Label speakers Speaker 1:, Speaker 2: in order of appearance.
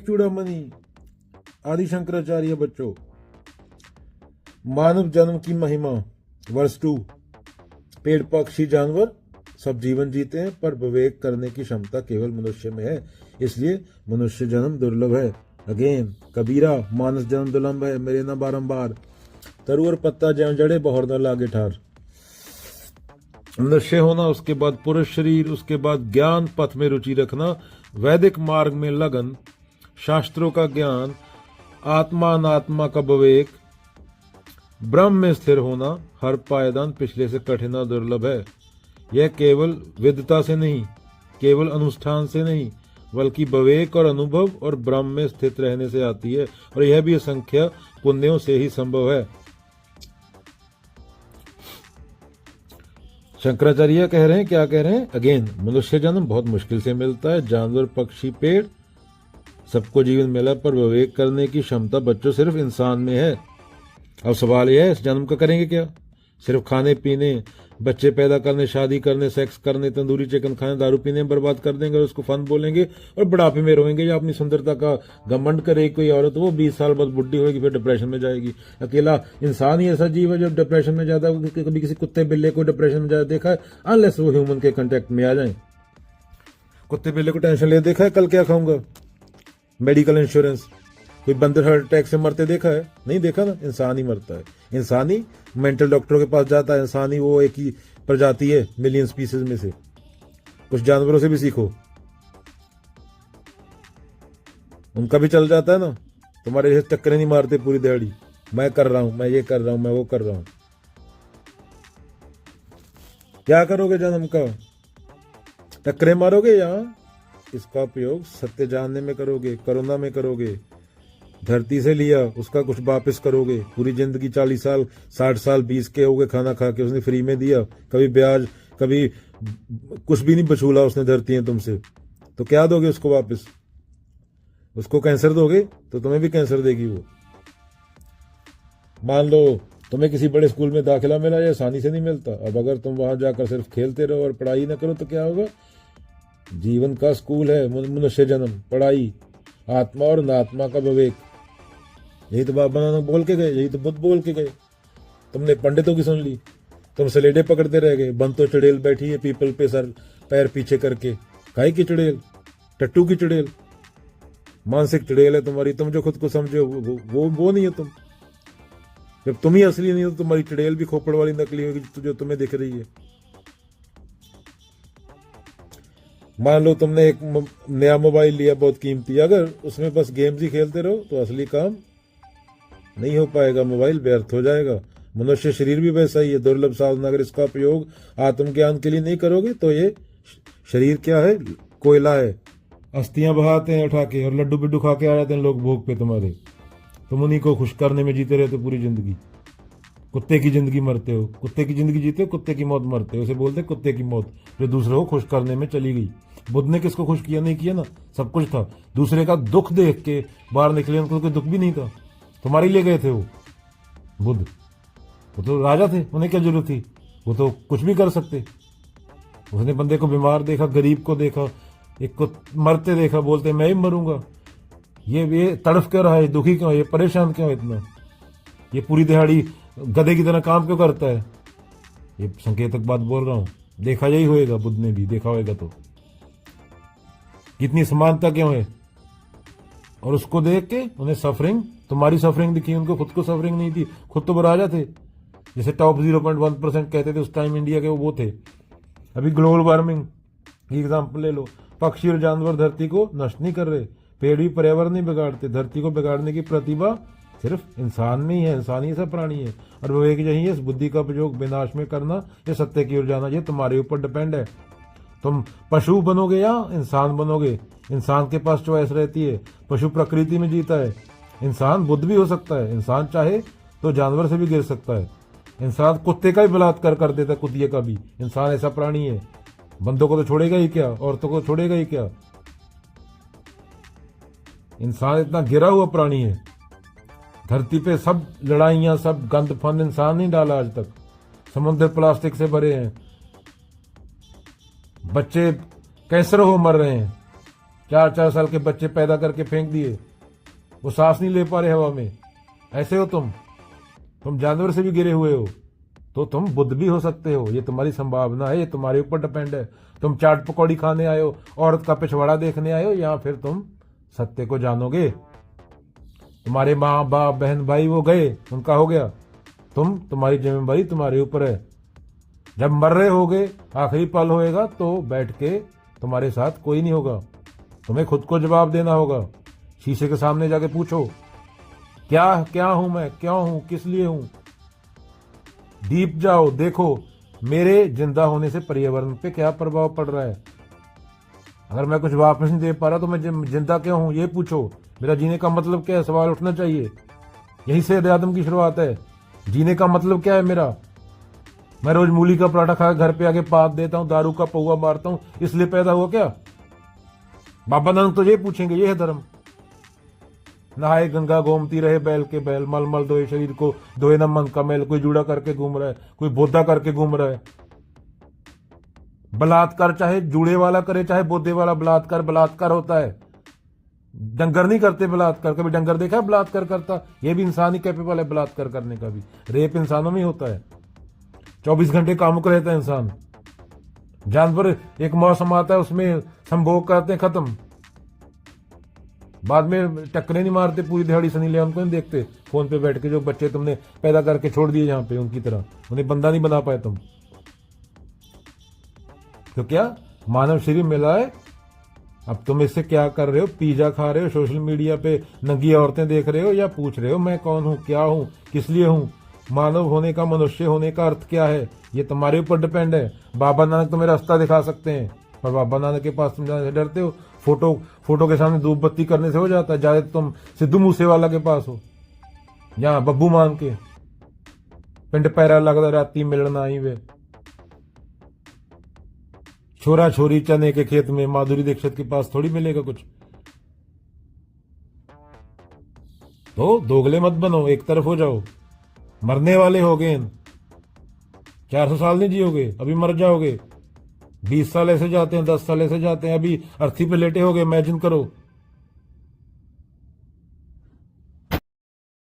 Speaker 1: चूड़ामणि आदि शंकराचार्य। बच्चों, मानव जन्म की महिमा वर्ष 2। पेड़ पक्षी जानवर सब जीवन जीते हैं, पर विवेक करने की क्षमता केवल मनुष्य में है, इसलिए मनुष्य जन्म दुर्लभ है। अगेन कबीरा, मानस जन्म दुर्लभ है, मेरे न बारंबार। तरु और पत्ता ज्यों जड़े, बहुर न लागे ठार। मनुष्य होना, उसके बाद पुरुष शरीर, उसके बाद ज्ञान पथ में रुचि रखना, वैदिक मार्ग में लगन, शास्त्रों का ज्ञान, आत्मा अनात्मा का विवेक, ब्रह्म में स्थिर होना, हर पायदान पिछले से कठिन और दुर्लभ है। यह केवल विद्वता से नहीं, केवल अनुष्ठान से नहीं, बल्कि विवेक और अनुभव और ब्रह्म में स्थित रहने से आती है, और यह भी असंख्य पुण्यों से ही संभव है। शंकराचार्य कह रहे हैं, क्या कह रहे हैं? अगेन, मनुष्य जन्म बहुत मुश्किल से मिलता है, जानवर पक्षी पेड़ सबको जीवन मिला, पर विवेक करने की क्षमता बच्चों सिर्फ इंसान में है। अब सवाल यह है, इस जन्म का करेंगे क्या? सिर्फ खाने पीने, बच्चे पैदा करने, शादी करने, सेक्स करने, तंदूरी चिकन खाने, दारू पीने में बर्बाद कर देंगे और उसको फन बोलेंगे और बुढ़ापे में रोएंगे, या अपनी सुंदरता का घमंड करे कोई औरत, वो 20 साल बाद बुढ़ी होगी, फिर डिप्रेशन में जाएगी। अकेला इंसान ही ऐसा जीव है जो डिप्रेशन में जाता है। कभी किसी कुत्ते बिल्ले को डिप्रेशन में जाता देखा है? अनलेस वो ह्यूमन के कांटेक्ट में आ जाए। कुत्ते बिल्ले को टेंशन ले देखा है, कल क्या खाऊंगा, मेडिकल इंश्योरेंस। कोई बंदर हार्ट अटैक से मरते देखा है? नहीं देखा ना। इंसान ही मरता है, इंसान ही मेंटल डॉक्टरों के पास जाता है, इंसान ही वो एक ही प्रजाति है मिलियन स्पीसीज में से। कुछ जानवरों से भी सीखो, उनका भी चल जाता है ना। तुम्हारे जैसे चक्कर नहीं मारते पूरी दिहाड़ी, मैं कर रहा हूं, मैं ये कर रहा हूं, मैं वो कर रहा हूं। क्या करोगे जन्म का? टक्करे मारोगे या इसका उपयोग सत्य जानने में करोगे, करुणा में करोगे। धरती से लिया उसका कुछ वापस करोगे। पूरी जिंदगी 40 साल 60 साल 20 के हो गए खाना खा के, उसने फ्री में दिया, कभी ब्याज, कभी कुछ भी नहीं बछूला उसने धरती है तुमसे, तो क्या दोगे उसको वापस? उसको कैंसर दोगे तो तुम्हें भी कैंसर देगी वो। मान लो तुम्हें किसी बड़े स्कूल में दाखिला मिला, ये आसानी से नहीं मिलता। अब अगर तुम वहां जाकर सिर्फ खेलते रहो और पढ़ाई ना करो तो क्या होगा? जीवन का स्कूल है मनुष्य जन्म, पढ़ाई, आत्मा और अनात्मा का विवेक। यही तो बाबा नानक बोल के गए, यही तो बुद्ध बोल के गए। तुमने पंडितों की सुन ली, तुम सलेडे पकड़ते रह गए। बन तो चुड़ैल बैठी है पीपल पे सर पैर पीछे करके। काहे की चुड़ैल? टट्टू की चुड़ैल, मानसिक चुड़ैल है तुम्हारी। तुम जो खुद को समझो वो नहीं हो तुम। जब तुम ही असली नहीं हो तो तुम्हारी चुड़ैल भी खोपड़ वाली नकली होगी जो तुम्हें दिख रही है। मान लो तुमने एक नया मोबाइल लिया बहुत कीमती, अगर उसमें बस गेम्स ही खेलते रहो तो असली काम नहीं हो पाएगा, मोबाइल व्यर्थ हो जाएगा। मनुष्य शरीर भी वैसा ही है, दुर्लभ साधन। अगर इसका उपयोग आत्मज्ञान के लिए नहीं करोगे तो ये शरीर क्या है? कोयला है। अस्थियां बहाते हैं उठा के और लड्डू बिड्डू खा के आ जाते हैं लोग भोग पे तुम्हारे। तुम उन्हीं को खुश करने में जीते रहते पूरी जिंदगी। कुत्ते की जिंदगी मरते हो, कुत्ते की जिंदगी जीते हो, कुत्ते की मौत मरते हो। उसे बोलते कुत्ते की मौत, जो दूसरों को खुश करने में चली गई। बुद्ध ने किसको खुश किया? नहीं किया ना, सब कुछ था। दूसरे का दुख देख के बाहर निकले, उनको कोई दुख भी नहीं था। तुम्हारे लिए गए थे वो बुद्ध, वो तो राजा थे, उन्हें क्या जरूरत थी? वो तो कुछ भी कर सकते। उसने बंदे को बीमार देखा, गरीब को देखा, एक को मरते देखा, बोलते मैं ही मरूंगा। ये तड़फ क्यों रहा है? दुखी क्यों है? ये परेशान क्यों है इतना? ये पूरी दिहाड़ी गधे की तरह काम क्यों करता है? ये संकेतक बात बोल रहा हूं। देखा यही होएगा, बुद्ध ने भी देखा होएगा। तो कितनी समानता क्यों है? और उसको देख के उन्हें सफरिंग, तुम्हारी सफरिंग दिखी, उनको खुद को सफरिंग नहीं थी। खुद तो राजा थे, जैसे टॉप 0.1% कहते थे उस टाइम इंडिया के, वो थे। अभी ग्लोबल वार्मिंग की एग्जाम्पल ले लो। पक्षी और जानवर धरती को नष्ट नहीं कर रहे, पेड़ भी पर्यावरण नहीं बिगाड़ते। धरती को बिगाड़ने की प्रतिभा सिर्फ इंसान में ही है, इंसान ही ऐसा प्राणी है। और विवेक यही है, इस बुद्धि का उपयोग विनाश में करना या सत्य की ओर जाना, ये तुम्हारे ऊपर डिपेंड है। तुम पशु बनोगे या इंसान बनोगे? इंसान के पास चॉइस रहती है। पशु प्रकृति में जीता है, इंसान बुद्ध भी हो सकता है। इंसान चाहे तो जानवर से भी गिर सकता है। इंसान कुत्ते का भी बलात्कार कर देता है, कुतिये का भी। इंसान ऐसा प्राणी है। बंदों को तो छोड़ेगा ही क्या, औरतों को छोड़ेगा ही क्या? इंसान इतना गिरा हुआ प्राणी है। धरती पे सब लड़ाइयां, सब गंद फंद इंसान नहीं डाला आज तक। समुद्र प्लास्टिक से भरे हैं, बच्चे कैंसर हो मर रहे हैं। 4-4 साल के बच्चे पैदा करके फेंक दिए, वो सांस नहीं ले पा रहे हवा में। ऐसे हो तुम जानवर से भी गिरे हुए हो, तो तुम बुद्ध भी हो सकते हो। ये तुम्हारी संभावना है, ये तुम्हारे ऊपर डिपेंड है। तुम चाट पकौड़ी खाने आए हो, औरत का पिछवाड़ा देखने आए हो, या फिर तुम सत्य को जानोगे। तुम्हारे माँ बाप बहन भाई वो गए, उनका हो गया। तुम्हारी जिम्मेदारी तुम्हारे ऊपर है। जब मर रहे होगे, आखिरी पल होएगा, तो बैठ के तुम्हारे साथ कोई नहीं होगा, तुम्हें खुद को जवाब देना होगा। शीशे के सामने जाके पूछो, क्या हूं मैं, क्यों हूं, किस लिए हूं। डीप जाओ, देखो मेरे जिंदा होने से पर्यावरण पे क्या प्रभाव पड़ रहा है। अगर मैं कुछ वापस नहीं दे पा रहा तो मैं जिंदा क्यों हूं, ये पूछो। मेरा जीने का मतलब क्या है, सवाल उठना चाहिए। यही से अध्यात्म की शुरुआत है। जीने का मतलब क्या है मेरा। मैं रोज मूली का पराठा खा घर पे आके पात देता हूं, दारू का पौवा मारता हूं, इसलिए पैदा हुआ क्या। बाबा नानक तो ये पूछेंगे, ये है धर्म। नहाए गंगा गोमती रहे बैल के बैल, मल मल धोए शरीर को, धोए न मन का मैल। कोई जूड़ा करके घूम रहा है, कोई बोधा करके घूम रहा है। बलात्कार चाहे जूड़े वाला करे चाहे बोधे वाला, बलात्कार होता है। डंगर नहीं करते बलात्कार। कभी डंगर देखा है बलात्कार करता। ये भी इंसान ही कैपेबल है बलात्कार करने का भी। रेप इंसानों में होता है। 24 घंटे कामुक रहता है इंसान। जानवर एक मौसम आता है उसमें संभोग करते हैं, खत्म। बाद में टक्करे नहीं मारते पूरी दिहाड़ी, सनी लियोन को नहीं देखते फोन पे बैठ के, जो बच्चे तुमने पैदा करके छोड़ दिए जहां पे, उनकी तरह उन्हें बंदा नहीं बना पाए तुम। तो क्या मानव शरीर मिला है, अब तुम इससे क्या कर रहे हो। पिज्जा खा रहे हो, सोशल मीडिया पे नंगी औरतें देख रहे हो, या पूछ रहे हो मैं कौन हूं, क्या हूं, किस लिए हूं। मानव होने का, मनुष्य होने का अर्थ क्या है, ये तुम्हारे ऊपर डिपेंड है। बाबा नानक तुम्हें रास्ता दिखा सकते हैं, पर बाबा नानक के पास तुम जाने से डरते हो। फोटो के सामने धूप बत्ती करने से हो जाता है। ज्यादा तुम सिद्धू मूसेवाला के पास हो, या बब्बू मान के पिंड पैरा लगता राती मिलना आई वे। छोरा छोरी चने के खेत में, माधुरी दीक्षित के पास थोड़ी मिलेगा कुछ। तो दोगले मत बनो, एक तरफ हो जाओ। मरने वाले हो गए, 400 साल नहीं जियोगे, अभी मर जाओगे। 20 साल ऐसे जाते हैं, 10 साल ऐसे जाते हैं, अभी अर्थी पे लेटे हो गए। इमेजिन करो